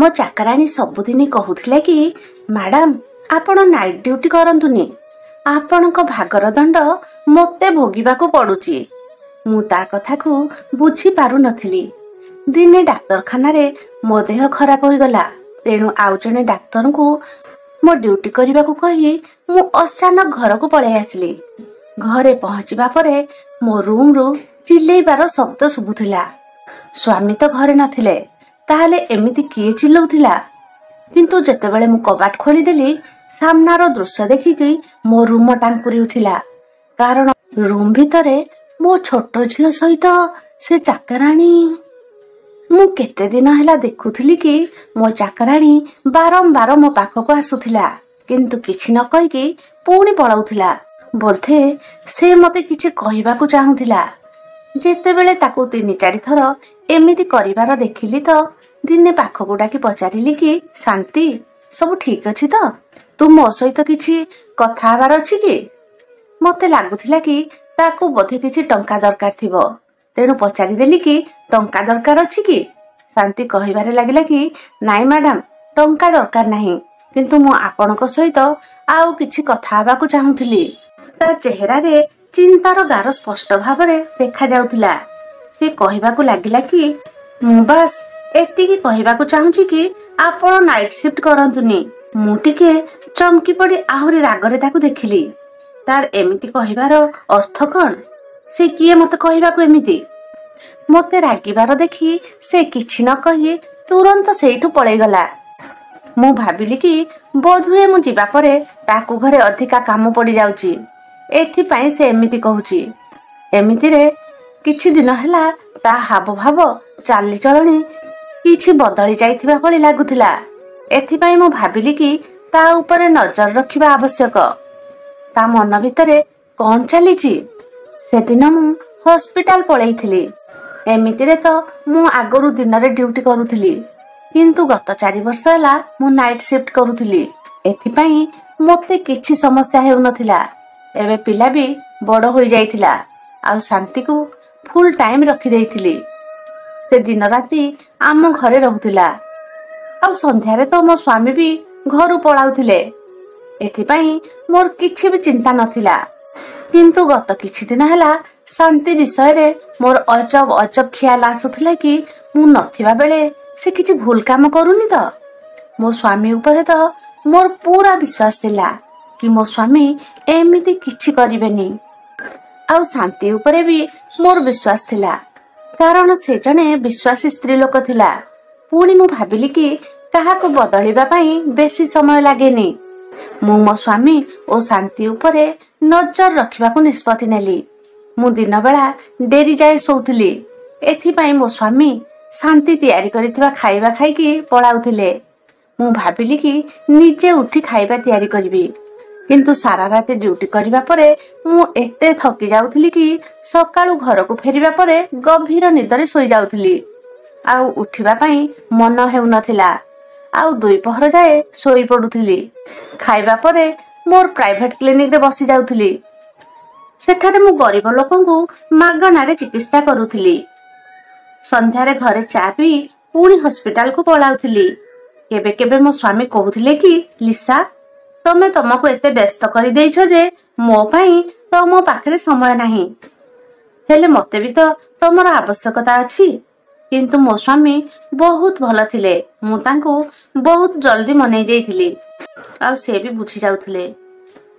मो चाकराणी सबुदिन कहूथिले कि मैडम आपण नाइट ड्यूटी करंतुनी, आपणक भागर दंड मते भोगिबाकू पड़ुची। मु ता कथा को बुझी पारु नथिली। दिने डाक्तरखाना रे मो देह खराब होई गला, तेणु आउ जने डाक्तर को मो ड्यूटी करबाकू कही मु अचानक घर को पळै आसली। घरे पहुंचबा परे मो रूम रू चिल्लेबार शब्द शुभुथिला। स्वामी तो घरे नथिले, ताहले एमिति किए चिल्लौथिला? किंतु जेतेबेले मु कबाट खोली देली, सामनार दृश्य देखिकी मो रूम टांकुरी उठिला। कारण रूम भितरे मो छोट झियो सहित से चाकराणी। मु केते दिन हैला देखुथिली कि मो चाकराणी बारंबार मो पाखको आसुथिला, किंतु किछि न कहिकी पुणी पळाउथिला। बोधे से मते किछि कहिबाकू चाहुथिला। जेतेबेले ताकू 3-4 थर एमिति करिवार देखिली तो दिने पाखको डाकी पचारिली कि शांति सब ठीक अछि तो? तू मो सहित किछि कथा हबार अछि कि? मते लागुथिला कि ताकू बोधे किछि टंका दरकार थिबो, तेणु पचारि देली कि टंका दरकार अछि कि? शांति कहिबारे लागिला कि नाइ मैडम, टंका दरकार नाही, किंतु मु आपणक सहित आउ किछि कथा हबाकू चाहुथिली। ता चेहरा रे चिंतार गार स्पष्ट भावरे देखा जाउथिला। से कहिबाकू लागिला कि मु बस एतिकी कहिबाकू चाहुची कि आपण नाइट शिफ्ट करंतुनी। मु टिके चमकी पड़ी आहुरी रागरे ताकू देखिली। तार एमिति कहिबार अर्थ कोन? से किए मते कहिबाकू एमिति? मते रागिबार देखि से किछि न कहि तुरंत सेइठु पळै गला। मु भाबिली कि बोधुए मु जिबा परे ताकू घरे अधिका काम पड़ी जाउची, एथि पई से एमिति कहूची। एमिति रे किछि दिन हला ता हाव भाव चाली चलणी किछि बदली जाइथिबा भली लागुथिला। एथि पई मु भाबिली कि ता ऊपर नजर रखिबा आवश्यक। ता मन भितरे कोन चलीची? से दिन मु हॉस्पिटल पळैथिली। एमिति रे तो मु आगरु दिन रे ड्यूटी करूथिली, किंतु गत 4 वर्ष हला मु नाइट शिफ्ट करूथिली। एथि पई मते किछि समस्या हेउ नथिला। एबे पिला भी बड़ होई जाइथिला, आ शांति को फुल टाइम रखी देइथिली। से दिन राती आम घरे रहुथिला, आ संध्यारे तो मो स्वामी भी घर पळाउथिले। एथि पई मोर किछि भी चिंता नथिला। किंतु गत किछि दिन हला शांति विषय रे मोर अजब ख्याल आसुथिला कि मु नथिबा बेले से किछि भूल काम करूनी तो। मो स्वामी ऊपर तो मोर पूरा विश्वास थिला कि मो स्वामी एमिति किछि करिबेनी। आ शांति ऊपर भी मोर विश्वास थिला, कारण से जने विश्वासी स्त्री लोक थिला। पुणी मु भाबिली कि काहाको बदलिबा पई बेसी समय लागेनी। मु मो स्वामी ओ शांति ऊपरे नजर रखिबाकू निष्पत्ति नेली। मु दिन बेला डेरी जाए सोउथिली। एथि पई मो स्वामी शांति तैयारी करिथिबा खाइबा खाइकी पळाउथिले। मु भाबिली कि निजे उठी खाइबा तैयारी करिबी, किंतु सारा रात ड्यूटी करिबा परे मु एते थकी जाउथिली कि सकाळु घर को फेरिबा परे गभीर निदरे सोई जाउथिली। आउ उठिबा पई मन हेउ नथिला। आउ 2 पहर जाए सोई पडुथिली। खाइबा परे मोर प्राइवेट क्लिनिक रे बसी जाउथिली। सेठारे मु गरीब लोकंकु मागना रे चिकित्सा करूथिली। संध्यारे घरे चा पी पुणी हॉस्पिटल को पळाउथिली। केबे केबे मो स्वामी कहूथिले कि लिसा, तमे तमको एते व्यस्त करि देइछो जे मो पई तो मो पाखरे समय नाही। हेले मते भी तो तमर आवश्यकता अछि। किंतु मो स्वामी बहुत भल थिले। मु तांको बहुत जल्दी मनै देइथिली, आ से भी बुझी जाउथिले।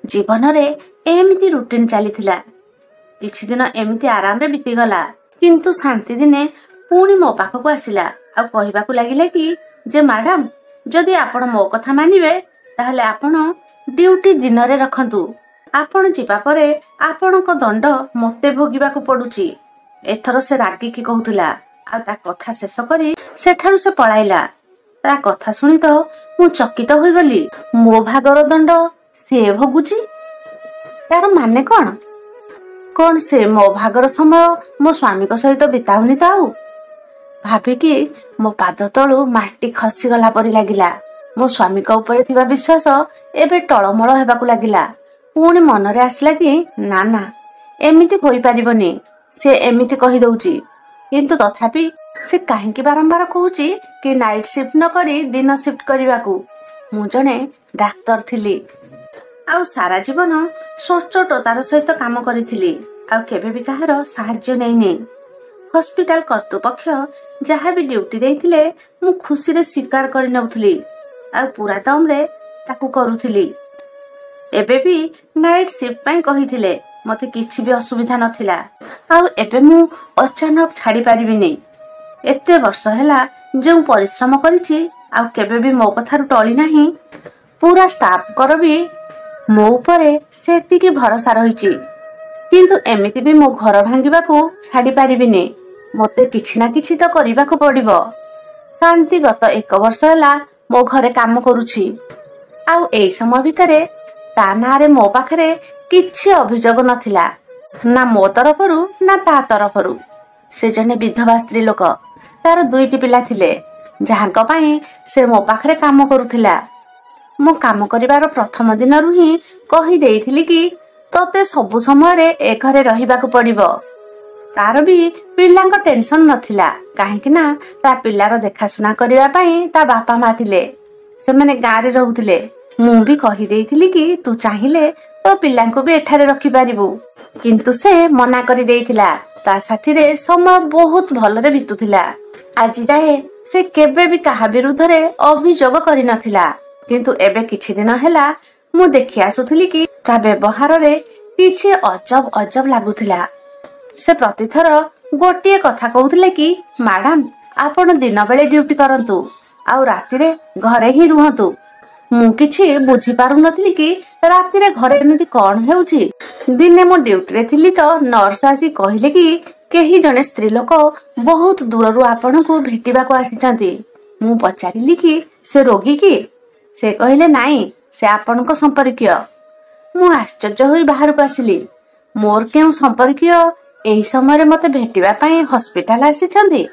जीवन रे एमिति रूटीन चलीथिला। किछि दिन एमिति आराम रे बीती गला, किंतु शांति दिने पुणी मो पाखको आसिला। आ कहिबाकू लागिले कि जे मैडम, जदि आपण मो कथा मानिबे ताहले आपण ड्यूटी दिन रे रखंतु। आपण जिबा परे आपणक दंड मते भोगिबाकू पडुची। एथर से रागी की कहूथिला। आ ता कथा शेष करी सेठारु से पळाइला। ता कथा सुनी तो मु चकित होई गली। मो भागर दंड से भोगुची, यार माने कोन? कोन से मो भागर समय मो स्वामी को सहित बिताउनी ताऊ? भाबी कि मो पाद तळु माटी खसी गला परि लागिला। मो स्वामी का ऊपर थिबा विश्वास एबे टळमळ हेबाकू लागिला। पुणी मन रे आसला कि ना एमिति होई परिबनी। से एमिति कहि दउची, किंतु तथापि से कहीं बारंबार कहूची कि नाइट शिफ्ट न करी दिन शिफ्ट करने मु जने डाक्तर थिली आउ सारा जीवन सचोटतार सहित काम करी केबे भी कहार साहाय्य नैनी। हॉस्पिटल कर्तृपक्ष जहाँ भी ड्यूटी देइथिले मु खुशी रे स्वीकार करि नउथली आ पूरा दम रे ताकू करूथली। एबे भी नाइट शिफ्ट पई कहिथिले मते किछि भी असुविधा नथिला आ एबे मु अचानक छाड़ी पारिबिनी। एते वर्ष हैला जो परिश्रम करिछि आ केबे भी मो कथारु टळी नाही। पूरा स्टाफ कर भी मो उपरे सेतिकी भरोसा रहिछि किंतु एमिति भी मो घर भांगिबा को छाड़ी पारिबिनी। मते किछि ना किछि तो करिबा को पड़िबो। शांति गत 1 वर्ष हैला मो घरे काम करूछि आउ एई समय भितरे ता नारे मो पाखरे किछि अभियोग नथिला ना मो तरफरु ना ता तरफरु। से जने विधवा स्त्री लोक तार 2टी पिला थिले जहांक पई से मो पाखरे काम करूथिला। मो काम करिवार प्रथम दिन रु ही कहि देइथिली कि तोते सब समय रे ए घरे रहिबा को पड़िबो। तार भी पिलांक टेंशन नथिला काहेकि ना ता पिलार देखाशुना करिवा पई ता बापा मा थिले से माने गारे रहउथिले। मु भी कहि देइथिली कि तू चाहिले तो पिलांको भी एठारे रखि पारिबु किंतु से मना करि देइथिला। ता साथी रे समय बहुत भलरे बितुथिला। आज जाए से केबे भी कहा विरुद्ध रे अभियोग करि नथिला किंतु एबे किछि दिन हैला मु देखि आसुथिली कि ता व्यवहार रे किछि अजब अजब लागुथिला। से प्रतिथर गोटिए कथा कहउथिले कि मैडम आपण दिन बेले ड्यूटी करंतु आउ राति रे घरे ही रुहंतु। मु किछि बुझी पारु नथिली कि राति रे घरे एमिति कोन हेउची। दिने मो ड्यूटी रे थिली तो नर्स आसी कहिले कि केही जने स्त्री लोक बहुत दूररु आपण को भेटिबा को आसीचंती। मु पचारिली कि से रोगी की। से कहिले नाई से आपण को संपर्कीय। मु आश्चर्य होई बाहर को आसिली। मोर केउ संपर्कीय एही समय मते भेटिबा पई हॉस्पिटल आसीचंती।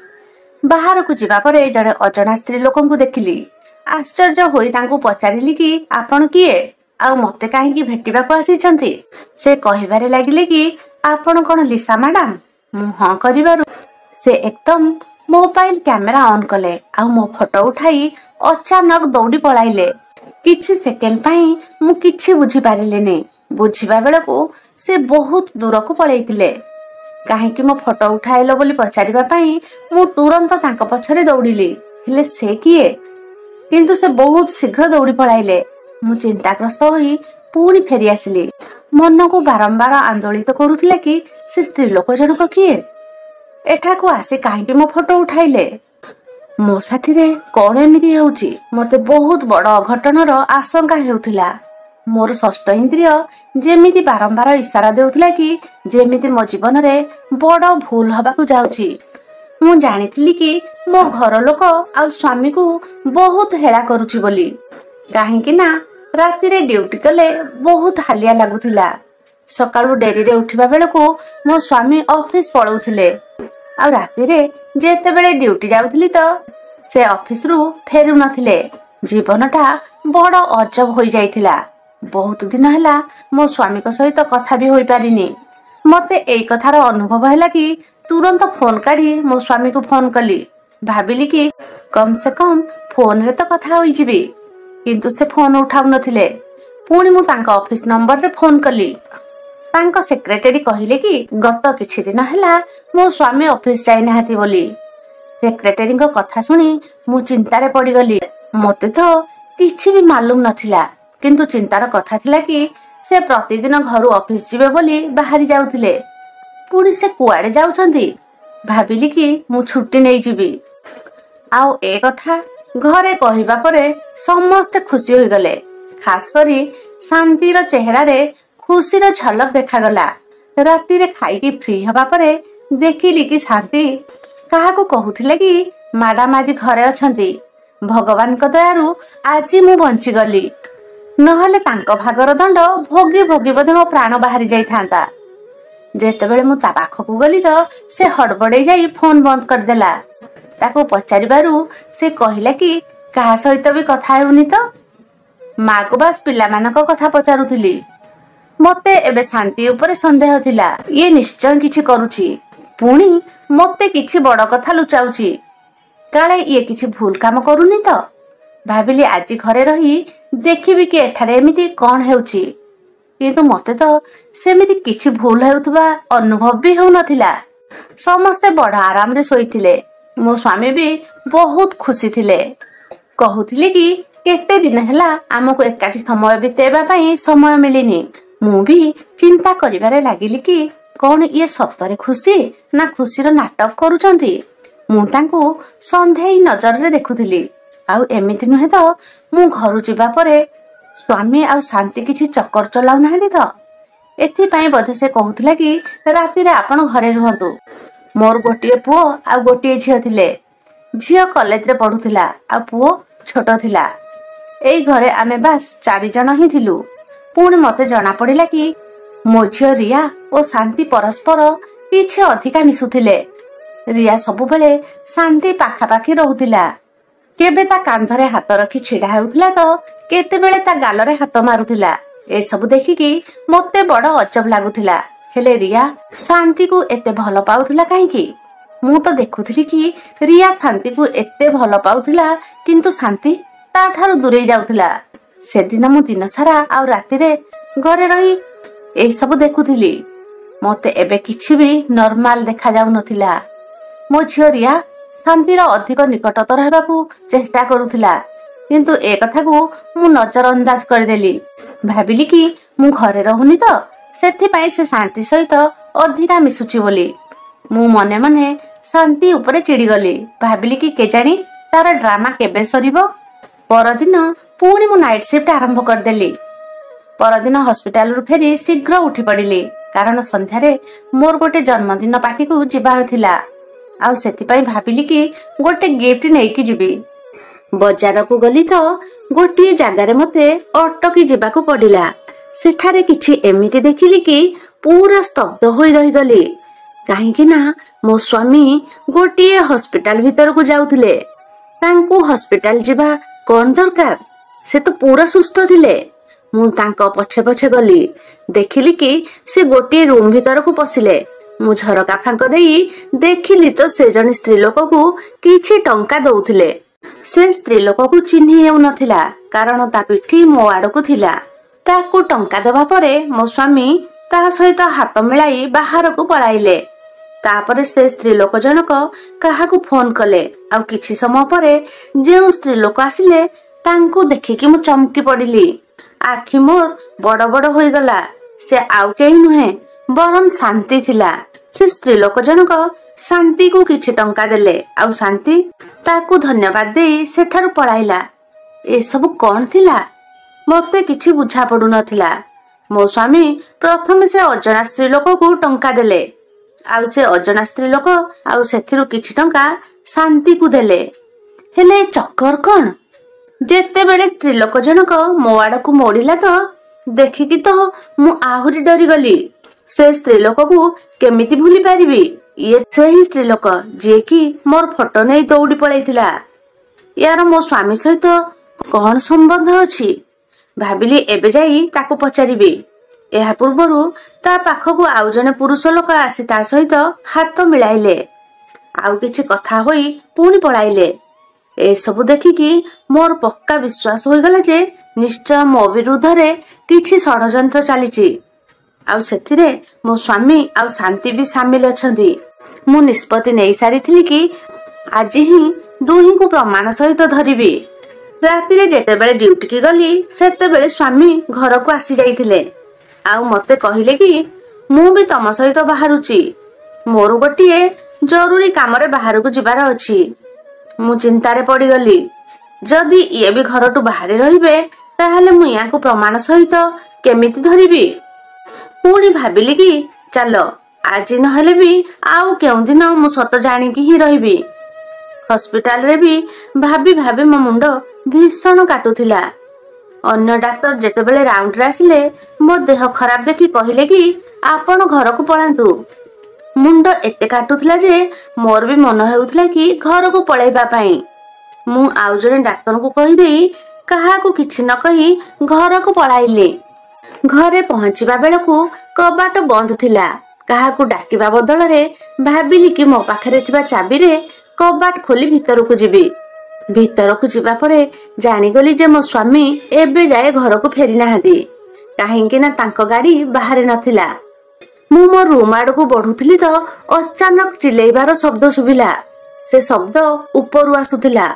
बाहर को जिबा परे जने अजना स्त्री लोकन को देखिली। आश्चर्य होई तांको पचारिली कि आपण किए आ मते काहे की भेटिबा को आसीचंती। से कहिबारे लागिले कि आपण कोन लिसा मैडम। मु हां करिबारु से एकदम मोबाइल कैमेरा ऑन कले आ मो फोटो उठाई अचानक दौड़ी पळाइले। किछि सेकेंड पई मु किछि बुझी पारिलेनी। बुझिबा बेला को से बहुत दूर को पळैतिले। काहे कि मो फोटो उठाइलो बोली पचारिबा पई मु तुरंत तांको पछरे दौड़िली। हेले से किए किंतु से बहुत शीघ्र दौड़ी पळाइले। मु चिंताग्रस्त होई पुणी फेरी आसिली। मन को बारंबार आंदोलित करूथिले कि से स्त्री लोक जनक किए एठा को आसी काहे मो फोटो उठाइले। मो साथी रे कोन एमिति हेउची मते बहुत बड़ अघटनर आशंका हेउथिला। मोर षष्ठ इंद्रिय जेमिति बारंबार इशारा देउथिला कि जेमिति मो जीवन रे बड़ भूल हबा को जाउची। मु जानिथिली कि मो घर लोक आ स्वामी को बहुत हेळा करूची बोली काहे कि ना राति रे ड्यूटी कले बहुत हालिया लागुथिला। सकाळु डेरी रे उठिबा बेले को मो स्वामी ऑफिस पळौथिले आ राति रे जेते बेले ड्यूटी जाउथिली तो से ऑफिस रु फेरु नथिले। जीवनटा बड़ अजब होई जाइथिला। बहुत दिन हैला मो स्वामी को सहित कथा भी होई पारिनी। मते एई कथार अनुभव हैला कि तुरंत फोन काढी मो स्वामी को फोन कली। भाबिली कि कम से कम फोन रे तो कथा होई जिबी किंतु से फोन उठाउ नथिले। पुणी मु तांका ऑफिस नंबर रे फोन कली। तांका सेक्रेटरी कहिले कि गत किछि दिन हैला मो स्वामी ऑफिस जाई नाहती बोली। सेक्रेटरी को कथा सुनी मु चिंतारे पड़ी गली। मते तो किछि भी मालूम नथिला किंतु चिंतार कथा थिला कि से प्रतिदिन घर ऑफिस जिबे बोली बाहरी जाउथिले। पुणी से कुआडे जाउछंती भाबिली कि मु छुट्टी नै जिबी। आउ ए कथा घरे कहिबा परे समस्त खुशी होई गले। खास करी शांतिर चेहरा रे खुशीर झलक देखा गला। राति रे खाइकी फ्री हबा परे देखिली कि शांति काहा को कहूथिले कि मैडम आज घरे अछंती। भगवान को दयारु आज मु बंची गली नहले तांको भागर दंड भोगी भोगी बोधे मो प्राण बाहरी जाई थांता। जेतेबेले मु ता पाखकु गली तो से हड़बड़े जाई फोन बंद कर देला। ताको पचारिबारु से कहिला कि काहा सहित भी कथा हेउनी तो। माँ को बास पिला मानक कथा पचारुथिली। मते एबे शांति ऊपर संदेह थिला ये निश्चय किछि करूची ପୁଣି ମତେ କିଛି ବଡ କଥା ଲୁଚାଉଛି। କାଳେ ଇଏ କିଛି ଭୁଲ କାମ କରୁନି ତ। ଭାବିଲି ଆଜି ଘରେ ରହି ଦେଖିବି କି ଏଠାରେ ଏମିତି କଣ ହେଉଛି। କିନ୍ତୁ ମତେ ତ ସେମିତି କିଛି ଭୁଲ ହେଉଥିବା ଅନୁଭବ ବି ହେଉନଥିଲା। ସମସ୍ତେ ବଡ ଆରାମରେ ଶୋଇଥିଲେ। ମୋ ସ୍ୱାମୀ ବି ବହୁତ ଖୁସି ଥିଲେ। କହୁଥିଲେ କି କେତେ ଦିନ ହେଲା ଆମକୁ ଏକାଠି ସମୟ ବିତେଇବା ପାଇଁ ସମୟ ମିଳିନି। ମୁଁ ବି ଚିନ୍ତା କରିବାରେ ଲାଗିଲି କି କଣ ଇଏ ସତରେ ଖୁସି ନା ଖୁସିର ନାଟକ କରୁଛନ୍ତି। ମୁଁ ତାଙ୍କୁ ସନ୍ଦେହୀ ନଜରରେ ଦେଖୁଥିଲି। ଆଉ ଏମିତି ନୁହେଁ ତ ମୁଁ ଘରୁ ଯିବା ପରେ ସ୍ୱାମୀ ଆଉ ଶାନ୍ତି କିଛି ଚକ୍କର ଚଲାଉନାହାନ୍ତି ତ। ଏଥିପାଇଁ ବୋଧେ ସେ କହୁଥିଲା କି ରାତିରେ ଆପଣ ଘରେ ରୁହନ୍ତୁ। ମୋର ଗୋଟିଏ ପୁଅ ଆଉ ଗୋଟିଏ ଝିଅ ଥିଲେ। ଝିଅ କଲେଜରେ ପଢୁଥିଲା ଆଉ ପୁଅ ଛୋଟ ଥିଲା। ଏଇ ଘରେ ଆମେ ବାସ୍ 4 ଜଣ ହିଁ ଥିଲୁ। ପୁଣି ମତେ ଜଣା ପଡିଲା କି ମୋ ଝିଅ ରିୟା ଓ ଶାନ୍ତି ପରସ୍ପର କିଛି ଅଧିକା ମିଶୁଥିଲେ। ରିୟା ସବୁବେଳେ ଶାନ୍ତି ପାଖାପାଖି ରହୁଥିଲା। କେବେ ତା କାନ୍ଧରେ ହାତ ରଖି ଛିଡା ହେଉଥିଲା ତ କେତେବେଳେ ତା ଗାଲରେ ହାତ ମାରୁଥିଲା। ଏସବୁ ଦେଖିକି ମତେ ବଡ ଅଜବ ଲାଗୁଥିଲା। ହେଲେ ରିୟା ଶାନ୍ତିକୁ ଏତେ ଭଲ ପାଉଥିଲା କାହିଁକି? ମୁଁ ତ ଦେଖୁଥିଲି କି ରିୟା ଶାନ୍ତିକୁ ଏତେ ଭଲ ପାଉଥିଲା, କିନ୍ତୁ ଶାନ୍ତି ତା ଠାରୁ ଦୂରେଇ ଯାଉଥିଲା। ସେଦିନ ମୁଁ ଦିନ ସାରା ଆଉ ରାତିରେ ଘରେ ରହି ଏସବୁ ଦେଖୁଥିଲି। ମତେ ଏବେ କିଛି ବି ନର୍ମାଲ ଦେଖା ଯାଉନଥିଲା। ମୋ ଝିଅ ରିୟା ଶାନ୍ତିର ଅଧିକ ନିକଟତର ହେବାକୁ ଚେଷ୍ଟା କରୁଥିଲା, କିନ୍ତୁ ଏ କଥାକୁ ମୁଁ ନଜର ଅନ୍ଦାଜ କରିଦେଲି। ଭାବିଲି କି ମୁଁ ଘରେ ରହୁନି ତ ସେଥିପାଇଁ ସେ ଶାନ୍ତି ସହିତ ଅଧିକା ମିଶୁଛି ବୋଲି। ମୁଁ ମନେ ମନେ ଶାନ୍ତି ଉପରେ ଚିଡ଼ିଗଲି। ଭାବିଲି କି କେଜାଣି ତାର ଡ୍ରାମା କେବେ ସରିବ। ପରଦିନ ପୁଣି ମୁଁ ନାଇଟ୍ ସିଫ୍ଟ ଆରମ୍ଭ କରିଦେଲି। ପରଦିନ ହସ୍ପିଟାଲରୁ ଫେରି ଶୀଘ୍ର ଉଠି ପଡ଼ିଲି, କାରଣ ସନ୍ଧ୍ୟାରେ ମୋର ଗୋଟେ ଜନ୍ମଦିନ ପାର୍ଟିକୁ ଯିବାର ଥିଲା। ଆଉ ସେଥିପାଇଁ ଭାବିଲି କି ଗୋଟେ ଗିଫ୍ଟ ନେଇକି ଯିବି। ବଜାରକୁ ଗଲି ତ ଗୋଟିଏ ଜାଗାରେ ମତେ ଅଟକି ଯିବାକୁ ପଡିଲା। ସେଠାରେ କିଛି ଏମିତି ଦେଖିଲି କି ପୁରା ସ୍ତବ୍ଧ ହୋଇ ରହିଗଲି। କାହିଁକି ନା ମୋ ସ୍ୱାମୀ ଗୋଟିଏ ହସ୍ପିଟାଲ ଭିତରକୁ ଯାଉଥିଲେ। ତାଙ୍କୁ ହସ୍ପିଟାଲ ଯିବା କଣ ଦରକାର? ସେ ତ ପୁରା ସୁସ୍ଥ ଥିଲେ। ମୁଁ ତାଙ୍କ ପଛେ ପଛେ ଗଲି। ଦେଖିଲି କି ସେ ଗୋଟିଏ ରୁମ ଭିତରକୁ ପଶିଲେ। ମୁଁ ଝରକା ଫାଙ୍କ ଦେଇ ଦେଖିଲି ତ ସେ ଜଣେ ସ୍ତ୍ରୀ ଲୋକକୁ କିଛି ଟଙ୍କା ଦଉଥିଲେ। ସେ ସ୍ତ୍ରୀ ଲୋକକୁ ଚିହ୍ନି ହେଉନଥିଲା, କାରଣ ତା ପିଠି ମୋ ଆଡକୁ ଥିଲା। ତାକୁ ଟଙ୍କା ଦେବା ପରେ ମୋ ସ୍ୱାମୀ ତା ସହିତ ହାତ ମିଳାଇ ବାହାରକୁ ପଳାଇଲେ। ତାପରେ ସେ ସ୍ତ୍ରୀ ଲୋକ ଜଣକ କାହାକୁ ଫୋନ କଲେ। ଆଉ କିଛି ସମୟ ପରେ ଯେଉଁ ସ୍ତ୍ରୀ ଲୋକ ଆସିଲେ ତାଙ୍କୁ ଦେଖିକି ମୁଁ ଚମକି ପଡିଲି। ଆଖି ମୋର ବଡ ବଡ ହୋଇଗଲା। ସେ ଆଉ କେହି ନୁହେଁ ବରଂ ଶାନ୍ତି ଥିଲା। ସେ ସ୍ତ୍ରୀ ଲୋକ ଜଣକ ଶାନ୍ତିକୁ କିଛି ଟଙ୍କା ଦେଲେ ଆଉ ଶାନ୍ତି ତାକୁ ଧନ୍ୟବାଦ ଦେଇ ସେଠାରୁ ପଳାଇଲା। ଏସବୁ କଣ ଥିଲା? ମତେ କିଛି ବୁଝା ପଡୁନଥିଲା। ମୋ ସ୍ୱାମୀ ପ୍ରଥମେ ସେ ଅଜଣା ସ୍ତ୍ରୀ ଲୋକକୁ ଟଙ୍କା ଦେଲେ, ଆଉ ସେ ଅଜଣା ସ୍ତ୍ରୀ ଲୋକ ଆଉ ସେଥିରୁ କିଛି ଟଙ୍କା ଶାନ୍ତିକୁ ଦେଲେ। ହେଲେ ଚକ୍କର କଣ? ଯେତେବେଳେ ସ୍ତ୍ରୀ ଲୋକ ଜଣକ ମୋ ଆଡକୁ ମୋଡିଲା ତ ଦେଖିକି ତ ମୁଁ ଆହୁରି ଡରିଗଲି। ସେ ସ୍ତ୍ରୀ ଲୋକକୁ କେମିତି ଭୁଲି ପାରିବି? ଇଏ ସେହି ସ୍ତ୍ରୀ ଲୋକ ଯିଏକି ମୋର ଫଟୋ ନେଇ ଦୌଡି ପଳେଇଥିଲା। ୟାର ମୋ ସ୍ୱାମୀ ସହିତ କଣ ସମ୍ବନ୍ଧ ଅଛି? ଭାବିଲି ଏବେ ଯାଇ ତାକୁ ପଚାରିବି। ଏହା ପୂର୍ବରୁ ତା ପାଖକୁ ଆଉ ଜଣେ ପୁରୁଷ ଲୋକ ଆସି ତା ସହିତ ହାତ ମିଳାଇଲେ। ଆଉ କିଛି କଥା ହୋଇ ପୁଣି ପଳାଇଲେ। ଏସବୁ ଦେଖିକି ମୋର ପକ୍କା ବିଶ୍ୱାସ ହୋଇଗଲା ଯେ ନିଶ୍ଚୟ ମୋ ବିରୁଦ୍ଧରେ କିଛି ଷଡ଼ଯନ୍ତ୍ର ଚାଲିଛି। ଆଉ ସେଥିରେ ମୋ ସ୍ୱାମୀ ଆଉ ଶାନ୍ତି ବି ସାମିଲ ଅଛନ୍ତି। ମୁଁ ନିଷ୍ପତ୍ତି ନେଇ ସାରିଥିଲି କି ଆଜି ହିଁ ଦୁହିଁଙ୍କୁ ପ୍ରମାଣ ସହିତ ଧରିବି। ରାତିରେ ଯେତେବେଳେ ଡ୍ୟୁଟିକି ଗଲି ସେତେବେଳେ ସ୍ୱାମୀ ଘରକୁ ଆସି ଯାଇଥିଲେ। ଆଉ ମତେ କହିଲେ କି ମୁଁ ବି ତମ ସହିତ ବାହାରୁଛି। ମୋର ଗୋଟିଏ ଜରୁରୀ କାମରେ ବାହାରକୁ ଯିବାର ଅଛି। ମୁଁ ଚିନ୍ତାରେ ପଡିଗଲି। ଯଦି ଇଏ ବି ଘରଠୁ ବାହାରେ ରହିବେ ତାହେଲେ ମୁଁ ୟାଙ୍କୁ ପ୍ରମାଣ ସହିତ କେମିତି ଧରିବି? ପୁଣି ଭାବିଲି କି ଚାଲ ଆଜି ନହେଲେ ବି ଆଉ କେଉଁଦିନ ମୁଁ ସତ ଜାଣିକି ହିଁ ରହିବି। ହସ୍ପିଟାଲରେ ବି ଭାବି ଭାବି ମୋ ମୁଣ୍ଡ ଭୀଷଣ କାଟୁଥିଲା। ଅନ୍ୟ ଡାକ୍ତର ଯେତେବେଳେ ରାଉଣ୍ଡରେ ଆସିଲେ ମୋ ଦେହ ଖରାପ ଦେଖି କହିଲେ କି ଆପଣ ଘରକୁ ପଳାନ୍ତୁ। ମୁଣ୍ଡ ଏତେ କାଟୁଥିଲା ଯେ ମୋର ବି ମନ ହେଉଥିଲା କି ଘରକୁ ପଳେଇବା ପାଇଁ। ମୁଁ ଆଉ ଜଣେ ଡାକ୍ତରଙ୍କୁ କହିଦେଇ କାହାକୁ କିଛି ନ କହି ଘରକୁ ପଳାଇଲି। ଘରେ ପହଞ୍ଚିବା ବେଳକୁ କବାଟ ବନ୍ଦ ଥିଲା, କାହାକୁ ଡାକିବା ବଦଳରେ ଭାବିଲି କି ମୋ ପାଖରେ ଥିବା ଚାବିରେ କବାଟ ଖୋଲି ଭିତରକୁ ଯିବି। ଭିତରକୁ ଯିବା ପରେ ଜାଣିଗଲି ଯେ ମୋ ସ୍ୱାମୀ ଏବେ ଯାଏ ଘରକୁ ଫେରି ନାହାନ୍ତି, କାହିଁକି ନା ତାଙ୍କ ଗାଡି ବାହାରେ ନଥିଲା। ମୁଁ ମୋ ରୁମ୍ ଆଡକୁ ବଢୁଥିଲି ତ ଅଚାନକ ଚିଲେଇବାର ଶବ୍ଦ ଶୁଭିଲା। ସେ ଶବ୍ଦ ଉପରୁ ଆସୁଥିଲା।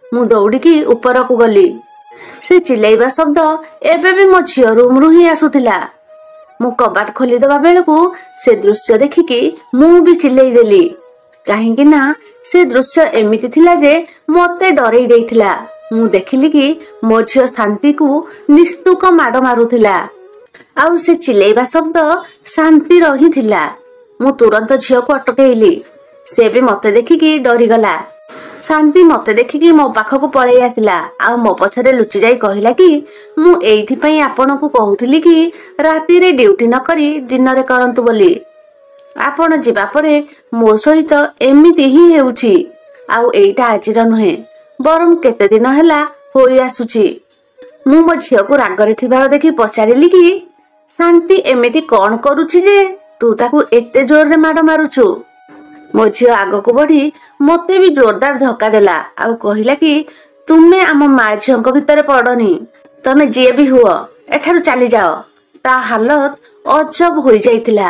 ମୁଁ ଦୌଡ଼ିକି ଉପରକୁ ଗଲି। ସେ ଚିଲେଇବା ଶବ୍ଦ ଏବେ ବି ମୋ ଝିଅ ରୁମରୁ ହିଁ ଆସୁଥିଲା। ମୁଁ କବାଟ ଖୋଲିଦେବା ବେଳକୁ ସେ ଦୃଶ୍ୟ ଦେଖିକି ମୁଁ ବି ଚିଲେଇ ଦେଲି, କାହିଁକି ନା ସେ ଦୃଶ୍ୟ ଏମିତି ଥିଲା ଯେ ମତେ ଡରେଇ ଦେଇଥିଲା। ମୁଁ ଦେଖିଲି କି ମୋ ଝିଅ ଶାନ୍ତିକୁ ନିସ୍ତୁକ ମାଡ ମାରୁଥିଲା, ଆଉ ସେ ଚିଲେଇବା ଶବ୍ଦ ଶାନ୍ତିର ହିଁ ଥିଲା। ମୁଁ ତୁରନ୍ତ ଝିଅକୁ ଅଟକେଇଲି। ସେ ବି ମତେ ଦେଖିକି ଡରିଗଲା। ଶାନ୍ତି ମତେ ଦେଖିକି ମୋ ପାଖକୁ ପଳେଇ ଆସିଲା, ଆଉ ମୋ ପଛରେ ଲୁଚି ଯାଇ କହିଲା କି ମୁଁ ଏଇଥିପାଇଁ ଆପଣଙ୍କୁ କହୁଥିଲି କି ରାତିରେ ଡ୍ୟୁଟି ନ କରି ଦିନରେ କରନ୍ତୁ ବୋଲି। ଆପଣ ଯିବା ପରେ ମୋ ସହିତ ଏମିତି ହିଁ ହେଉଛି, ଆଉ ଏଇଟା ଆଜିର ନୁହେଁ, ବରଂ କେତେ ଦିନ ହେଲା ହୋଇ ଆସୁଛି। ମୁଁ ମୋ ଝିଅକୁ ରାଗରେ ଥିବାର ଦେଖି ପଚାରିଲି କି ଶାନ୍ତି ଏମିତି କଣ କରୁଛି ଯେ ତୁ ତାକୁ ଏତେ ଜୋରରେ ମାଡ ମାରୁଛୁ? ମୋ ଝିଅ ଆଗକୁ ବଢି ମତେ ବି ଜୋରଦାର ଧକ୍କା ଦେଲା, ଆଉ କହିଲା କି ତୁମେ ଆମ ମା ଝିଅଙ୍କ ଭିତରେ ପଡନି, ତମେ ଯିଏ ବି ହୁଅ ଏଠାରୁ ଚାଲିଯାଅ। ତା ହାଲତ ଅଜବ ହୋଇଯାଇଥିଲା।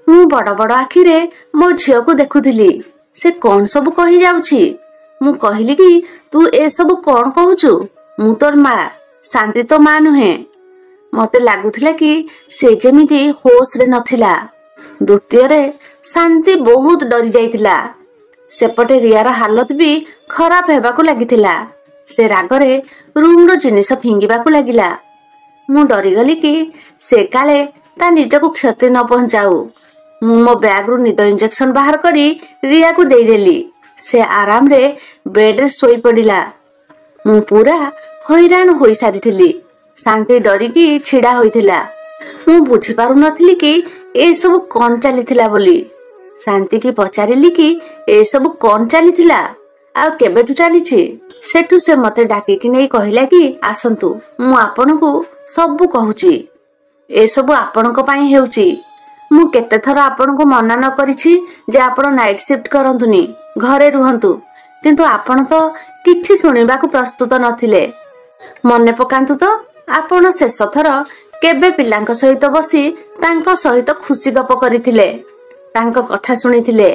ମୁଁ ବଡ ବଡ ଆଖିରେ ମୋ ଝିଅକୁ ଦେଖୁଥିଲି। ସେ କଣ ସବୁ କହି ଯାଉଛି। ମୁଁ କହିଲି କି ତୁ ଏସବୁ କଣ କହୁଛୁ? ମୁଁ ତୋର ମା, ଶାନ୍ତି ତ ମା ନୁହେଁ। ମତେ ଲାଗୁଥିଲା କି ସେ ଯେମିତି ହୋସରେ ନଥିଲା। ଦ୍ୱିତୀୟରେ ଶାନ୍ତି ବହୁତ ଡରି ଯାଇଥିଲା। ସେପଟେ ରିୟାର ହାଲତ ବି ଖରାପ ହେବାକୁ ଲାଗିଥିଲା। ସେ ରାଗରେ ରୁମର ଜିନିଷ ଫିଙ୍ଗିବାକୁ ଲାଗିଲା। ମୁଁ ଡରିଗଲି କି ସେ କାଳେ ତା ନିଜକୁ କ୍ଷତି ନ ପହଞ୍ଚାଉ। ମୁଁ ମୋ ବ୍ୟାଗରୁ ନିଦ ଇଞ୍ଜେକ୍ସନ ବାହାର କରି ରିୟାକୁ ଦେଇଦେଲି। ସେ ଆରାମରେ ବେଡରେ ଶୋଇ ପଡିଲା। ମୁଁ ପୁରା ହଇରାଣ ହୋଇସାରିଥିଲି। ଶାନ୍ତି ଡରିକି ଛିଡା ହୋଇଥିଲା। ମୁଁ ବୁଝିପାରୁନଥିଲି କି ଏସବୁ କଣ ଚାଲିଥିଲା ବୋଲି। ଶାନ୍ତି କି ପଚାରିଲି କି ଏସବୁ କଣ ଚାଲିଥିଲା ଆଉ କେବେଠୁ ଚାଲିଛି। ସେଠୁ ସେ ମତେ ଡାକିକି ନେଇ କହିଲା କି ଆସନ୍ତୁ, ମୁଁ ଆପଣଙ୍କୁ ସବୁ କହୁଛି। ଏସବୁ ଆପଣଙ୍କ ପାଇଁ ହେଉଛି। ମୁଁ କେତେଥର ଆପଣଙ୍କୁ ମନା ନ କରିଛି ଯେ ଆପଣ ନାଇଟ୍ ସିଫ୍ଟ କରନ୍ତୁନି, ଘରେ ରୁହନ୍ତୁ, କିନ୍ତୁ ଆପଣ ତ କିଛି ଶୁଣିବାକୁ ପ୍ରସ୍ତୁତ ନଥିଲେ। ମନେ ପକାନ୍ତୁ ତ ଆପଣ ଶେଷ ଥର କେବେ ପିଲାଙ୍କ ସହିତ ବସି ତାଙ୍କ ସହିତ ଖୁସି ଗପ କରିଥିଲେ, ତାଙ୍କ କଥା ଶୁଣିଥିଲେ।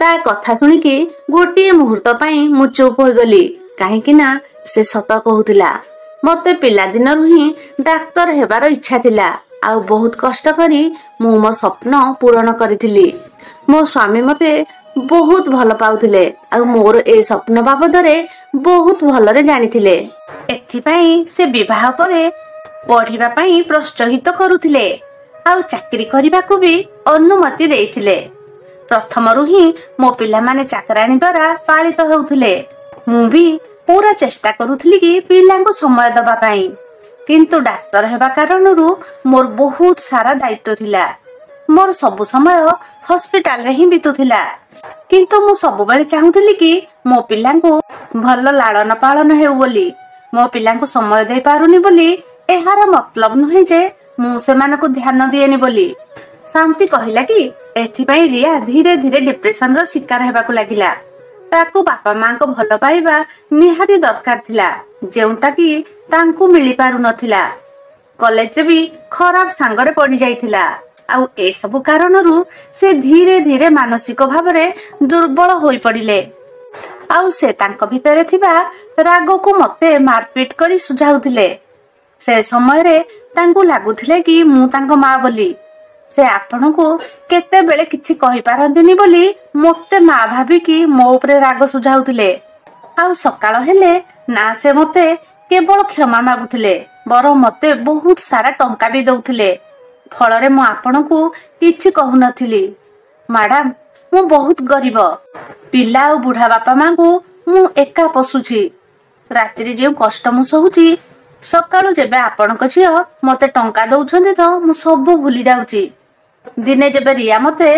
ତା କଥା ଶୁଣିକି ଗୋଟିଏ ମୁହୂର୍ତ୍ତ ପାଇଁ ମୁଁ ଚୁପ ହୋଇଗଲି, କାହିଁକି ନା ସେ ସତ କହୁଥିଲା। ମତେ ପିଲାଦିନରୁ ହିଁ ଡାକ୍ତର ହେବାର ଇଚ୍ଛା ଥିଲା, ଆଉ ବହୁତ କଷ୍ଟ କରି ମୁଁ ମୋ ସ୍ୱପ୍ନ ପୂରଣ କରିଥିଲି। ମୋ ସ୍ୱାମୀ ମତେ ବହୁତ ଭଲ ପାଉଥିଲେ, ଆଉ ମୋର ଏ ସ୍ୱପ୍ନ ବାବଦରେ ବହୁତ ଭଲରେ ଜାଣିଥିଲେ। ଏଥିପାଇଁ ସେ ବିବାହ ପରେ ପଢିବା ପାଇଁ ପ୍ରୋତ୍ସାହିତ କରୁଥିଲେ, ଆଉ ଚାକିରି କରିବାକୁ ବି ଅନୁମତି ଦେଇଥିଲେ। ପ୍ରଥମରୁ ହିଁ ମୋ ପିଲାମାନେ ଚାକରାଣୀ ଦ୍ୱାରା ପାଳିତ ହେଉଥିଲେ। ମୁଁ ବି ପୁରା ଚେଷ୍ଟା କରୁଥିଲି କି ପିଲାଙ୍କୁ ସମୟ ଦେବା ପାଇଁ, କିନ୍ତୁ ଡାକ୍ତର ହେବା କାରଣରୁ ମୋର ବହୁତ ସାରା ଦାୟିତ୍ୱ ଥିଲା। ମୋର ସବୁ ସମୟ ହସ୍ପିଟାଲରେ ହିଁ ବିତୁଥିଲା, କିନ୍ତୁ ମୁଁ ସବୁବେଳେ ଚାହୁଁଥିଲି କି ମୋ ପିଲାଙ୍କୁ ଭଲ ଲାଳନ ପାଳନ ହେଉ ବୋଲି। ମୋ ପିଲାଙ୍କୁ ସମୟ ଦେଇ ପାରୁନି ବୋଲି ଏହାର ମତଲବ ନୁହେଁ ଯେ ମୁଁ ସେମାନଙ୍କୁ ଧ୍ୟାନ ଦିଏନି ବୋଲି। ଶାନ୍ତି କହିଲା କି ଏଥିପାଇଁ ରିୟା ଧୀରେ ଧୀରେ ଡିପ୍ରେସନର ଶିକାର ହେବାକୁ ଲାଗିଲା। ତାକୁ ବାପା ମାଙ୍କ ଭଲ ପାଇବା ନିହାତି ଦରକାର ଥିଲା, ଯେଉଁଟା କି ତାଙ୍କୁ ମିଳିପାରୁନଥିଲା। କଲେଜରେ ବି ଖରାପ ସାଙ୍ଗରେ ପଡି ଯାଇଥିଲା, ଆଉ ଏସବୁ କାରଣରୁ ସେ ଧୀରେ ଧୀରେ ମାନସିକ ଭାବରେ ଦୁର୍ବଳ ହୋଇ ପଡିଲେ। ଆଉ ସେ ତାଙ୍କ ଭିତରେ ଥିବା ରାଗକୁ ମତେ ମାରପିଟ କରି ସୁଝାଉଥିଲେ। ସେ ସମୟରେ ତାଙ୍କୁ ଲାଗୁଥିଲେ କି ମୁଁ ତାଙ୍କ ମା ବୋଲି। ସେ ଆପଣଙ୍କୁ କେତେବେଳେ କିଛି କହିପାରନ୍ତିନି ବୋଲି ମତେ ମା ଭାବିକି ମୋ ଉପରେ ରାଗ ସୁଝାଉଥିଲେ। ଆଉ ସକାଳ ହେଲେ ନା ସେ ମତେ କେବଳ କ୍ଷମା ମାଗୁଥିଲେ, ବରଂ ମତେ ବହୁତ ସାରା ଟଙ୍କା ବି ଦଉଥିଲେ। ଫଳରେ ମୁଁ ଆପଣଙ୍କୁ କିଛି କହୁନଥିଲି। ମ୍ୟାଡାମ, ମୁଁ ବହୁତ ଗରିବ। ପିଲା ଆଉ ବୁଢା ବାପା ମାଙ୍କୁ ମୁଁ ଏକା ପୋଷୁଛି। ରାତିରେ ଯେଉଁ କଷ୍ଟ ମୁଁ ସହୁଛି, ସକାଳୁ ଯେବେ ଆପଣଙ୍କ ଝିଅ ମତେ ଟଙ୍କା ଦଉଛନ୍ତି ତ ମୁଁ ସବୁ ଭୁଲି ଯାଉଛି। ଦିନେ ଯେବେ ରିୟା ମତେ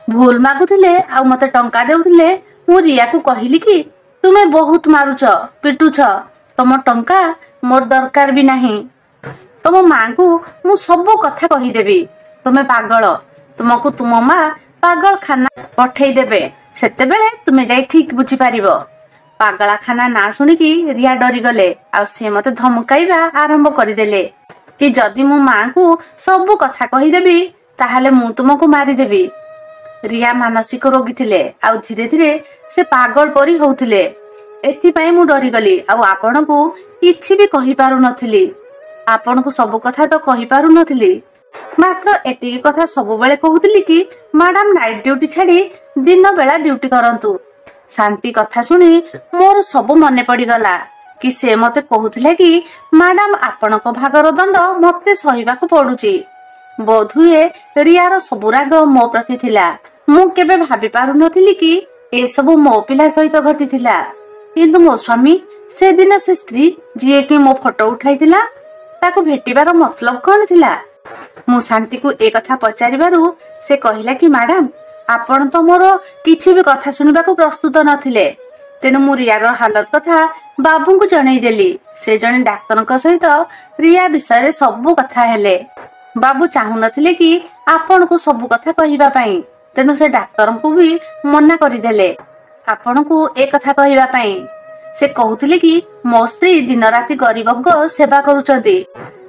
ଭୁଲ ମାଗୁଥିଲେ ଆଉ ମତେ ଟଙ୍କା ଦେଉଥିଲେ, ମୁଁ ରିୟାକୁ କହିଲି କି ତୁମେ ବହୁତ ମାରୁଛ, ପିଟୁଛ, ତମ ଟଙ୍କା ମୋର ଦରକାର ବି ନାହିଁ। ତମ ମାଙ୍କୁ ମୁଁ ସବୁ କଥା କହିଦେବି। ତମେ ପାଗଳ, ତୁମକୁ ତୁମ ମା ପାଗଳଖାନା ପଠେଇଦେବେ। ସେତେବେଳେ ତୁମେ ଯାଇ ଠିକ ବୁଝିପାରିବ। ପାଗଳାଖାନା ନାଁ ଶୁଣିକି ରିୟା ଡରିଗଲେ। ଆଉ ସେ ମତେ ଧମକାଇବା ଆରମ୍ଭ କରିଦେଲେ କି ଯଦି ମୁଁ ମାଙ୍କୁ ସବୁ କଥା କହିଦେବି ତାହେଲେ ମୁଁ ତୁମକୁ ମାରିଦେବି। ରିୟା ମାନସିକ ରୋଗୀ ଥିଲେ ଆଉ ଧୀରେ ଧୀରେ ସେ ପାଗଳ ପରି ହଉଥିଲେ। ଏଥିପାଇଁ ମୁଁ ଡରିଗଲି ଆଉ ଆପଣଙ୍କୁ କିଛି ବି କହିପାରୁନଥିଲି। ଆପଣଙ୍କୁ ସବୁ କଥା ତ କହିପାରୁନଥିଲି, ମାତ୍ର ଏତିକି କଥା ସବୁବେଳେ କହୁଥିଲି କି ମ୍ୟାଡାମ ନାଇଟ୍ ଡ୍ୟୁଟି ଛାଡି ଦିନ ବେଳା ଡ୍ୟୁଟି କରନ୍ତୁ। ଶାନ୍ତି କଥା ଶୁଣି ମୋର ସବୁ ମନେ ପଡିଗଲା କି ସେ ମତେ କହୁଥିଲେ କି ମ୍ୟାଡାମ ଆପଣଙ୍କ ଭାଗର ଦଣ୍ଡ ମତେ ସହିବାକୁ ପଡୁଛି। ବୋଧହୁଏ ରିୟାର ସବୁ ରାଗ ମୋ ପ୍ରତି ଥିଲା। ମୁଁ କେବେ ଭାବି ପାରୁନଥିଲି କି ଏସବୁ ମୋ ପିଲା ସହିତ ଘଟିଥିଲା। କିନ୍ତୁ ମୋ ସ୍ୱାମୀ, ସେଦିନ ସେ ସ୍ତ୍ରୀ ଯିଏକି ମୋ ଫଟୋ ଉଠାଇଥିଲା, ତାକୁ ଭେଟିବାର ମତଲବ କଣ ଥିଲା? ମୁଁ ଶାନ୍ତିକୁ ଏ କଥା ପଚାରିବାରୁ ସେ କହିଲା କି ମ୍ୟାଡାମ ଆପଣ ତ ମୋର କିଛି ବି କଥା ଶୁଣିବାକୁ ପ୍ରସ୍ତୁତ ନଥିଲେ। ତେଣୁ ମୁଁ ରିୟାର ହାଲତ କଥା ବାବୁଙ୍କୁ ଜଣେଇଦେଲି। ସେ ଜଣେ ଡାକ୍ତରଙ୍କ ସହିତ ରିୟା ବିଷୟରେ ସବୁ କଥା ହେଲେ। ବାବୁ ଚାହୁଁନଥିଲେ କି ଆପଣଙ୍କୁ ସବୁ କଥା କହିବା ପାଇଁ, ତେଣୁ ସେ ଡାକ୍ତରଙ୍କୁ ବି ମନା କରିଦେଲେ ଆପଣଙ୍କୁ ଏ କଥା କହିବା ପାଇଁ। ସେ କହୁଥିଲେ କି ମୋ ସ୍ତ୍ରୀ ଦିନ ରାତି ଗରିବଙ୍କ ସେବା କରୁଛନ୍ତି,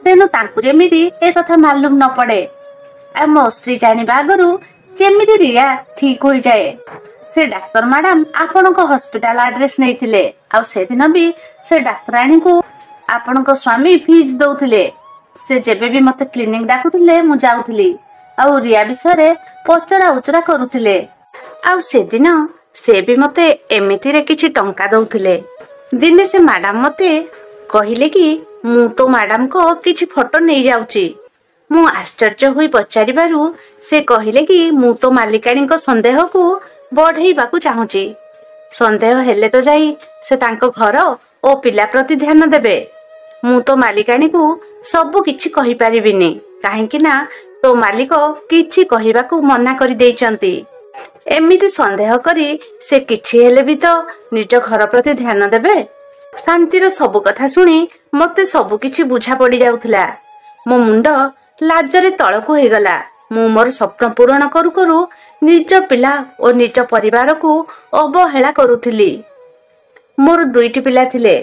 ତେଣୁ ତାଙ୍କୁ ଯେମିତି ଏ କଥା ମାଲୁମ ନ ପଡେ। ଆଉ ମୋ ସ୍ତ୍ରୀ ଜାଣିବା ଆଗରୁ ଯେମିତି ରିୟା ଠିକ ହୋଇଯାଏ। ସେ ଡାକ୍ତର ମ୍ୟାଡାମ ଆପଣଙ୍କ ହସ୍ପିଟାଲ ଆଡ୍ରେସ ନେଇଥିଲେ। ଆଉ ସେଦିନ ବି ସେ ଡାକ୍ତରାଣୀଙ୍କୁ ଆପଣଙ୍କ ସ୍ୱାମୀ ଫିଜ ଦଉଥିଲେ। ସେ ଯେବେ ବି ମତେ କ୍ଲିନିକ ଡାକୁଥିଲେ ମୁଁ ଯାଉଥିଲି ଆଉ ରିୟା ବିଷୟରେ ପଚରା ଉଚରା କରୁଥିଲେ। ଆଉ ସେଦିନ ସେ ବି ମତେ ଏମିତିରେ କିଛି ଟଙ୍କା ଦଉଥିଲେ। ଦିନେ ସେ ମ୍ୟାଡାମ ମତେ କହିଲେ କି ମୁଁ ତ ମ୍ୟାଡାମଙ୍କ କିଛି ଫଟୋ ନେଇଯାଉଛି। ମୁଁ ଆଶ୍ଚର୍ଯ୍ୟ ହୋଇ ପଚାରିବାରୁ ସେ କହିଲେ କି ମୁଁ ତ ମାଲିକାଣୀଙ୍କ ସନ୍ଦେହକୁ ବଢେଇବାକୁ ଚାହୁଁଛି। ସନ୍ଦେହ ହେଲେ ତ ଯାଇ ସେ ତାଙ୍କ ଘର ଓ ପିଲା ପ୍ରତି ଧ୍ୟାନ ଦେବେ। ମୁଁ ତ ମାଲିକାଣୀକୁ ସବୁ କିଛି କହିପାରିବିନି, କାହିଁକି ନା ତୋ ମାଲିକ କିଛି କହିବାକୁ ମନା କରିଦେଇଛନ୍ତି। ଏମିତି ସନ୍ଦେହ କରି ସେ କିଛି ହେଲେ ବି ତ ନିଜ ଘର ପ୍ରତି ଧ୍ୟାନ ଦେବେ। ଶାନ୍ତିର ସବୁ କଥା ଶୁଣି ମତେ ସବୁ କିଛି ବୁଝା ପଡି ଯାଉଥିଲା। ମୋ ମୁଣ୍ଡ ଲାଜରେ ତଳକୁ ହେଇଗଲା। ମୁଁ ମୋର ସ୍ୱପ୍ନ ପୂରଣ କରୁ କରୁ ନିଜ ପିଲା ଓ ନିଜ ପରିବାରକୁ ଅବହେଳା କରୁଥିଲି। ମୋର 2ଟି ପିଲା ଥିଲେ,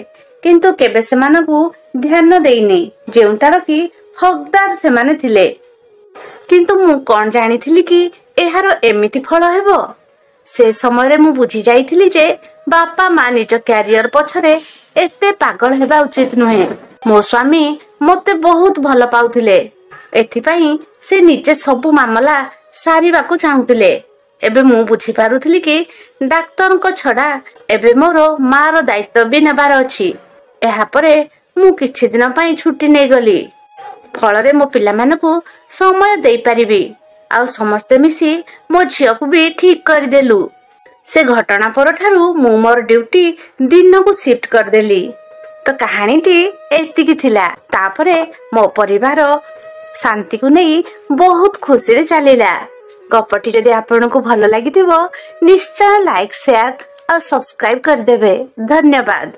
କିନ୍ତୁ କେବେ ସେମାନଙ୍କୁ ଧ୍ୟାନ ଦେଇନି, ଯେଉଁଟାର କି ହକଦାର ସେମାନେ ଥିଲେ। କିନ୍ତୁ ମୁଁ କଣ ଜାଣିଥିଲି କି ଏହାର ଏମିତି ଫଳ ହେବ? ସେ ସମୟରେ ମୁଁ ବୁଝି ଯାଇଥିଲି ଯେ ବାପା ମା ନିଜ କ୍ୟାରିୟର ପଛରେ ଏତେ ପାଗଳ ହେବା ଉଚିତ ନୁହେଁ। ମୋ ସ୍ୱାମୀ ମତେ ବହୁତ ଭଲ ପାଉଥିଲେ, ଏଥିପାଇଁ ସେ ନିଜେ ସବୁ ମାମଲା ସାରିବାକୁ ଚାହୁଁଥିଲେ। ଏବେ ମୁଁ ବୁଝିପାରୁଥିଲି କି ଡାକ୍ତରଙ୍କ ଛଡା ଏବେ ମୋର ମାର ଦାୟିତ୍ୱ ବି ନେବାର ଅଛି। ଏହାପରେ ମୁଁ କିଛି ଦିନ ପାଇଁ ଛୁଟି ନେଇଗଲି। ଫଳରେ ମୋ ପିଲାମାନଙ୍କୁ ସମୟ ଦେଇପାରିବି ଆଉ ସମସ୍ତେ ମିଶି ମୋ ଝିଅକୁ ବି ଠିକ କରିଦେଲୁ। ସେ ଘଟଣା ପରଠାରୁ ମୁଁ ମୋର ଡ୍ୟୁଟି ଦିନକୁ ସିଫ୍ଟ କରିଦେଲି। ତ କାହାଣୀଟି ଏତିକି ଥିଲା। ତାପରେ ମୋ ପରିବାର ଶାନ୍ତିକୁ ନେଇ ବହୁତ ଖୁସିରେ ଚାଲିଲା। ଗପଟି ଯଦି ଆପଣଙ୍କୁ ଭଲ ଲାଗିଥିବ ନିଶ୍ଚୟ ଲାଇକ୍, ସେୟାର ଆଉ ସବସ୍କ୍ରାଇବ କରିଦେବେ। ଧନ୍ୟବାଦ।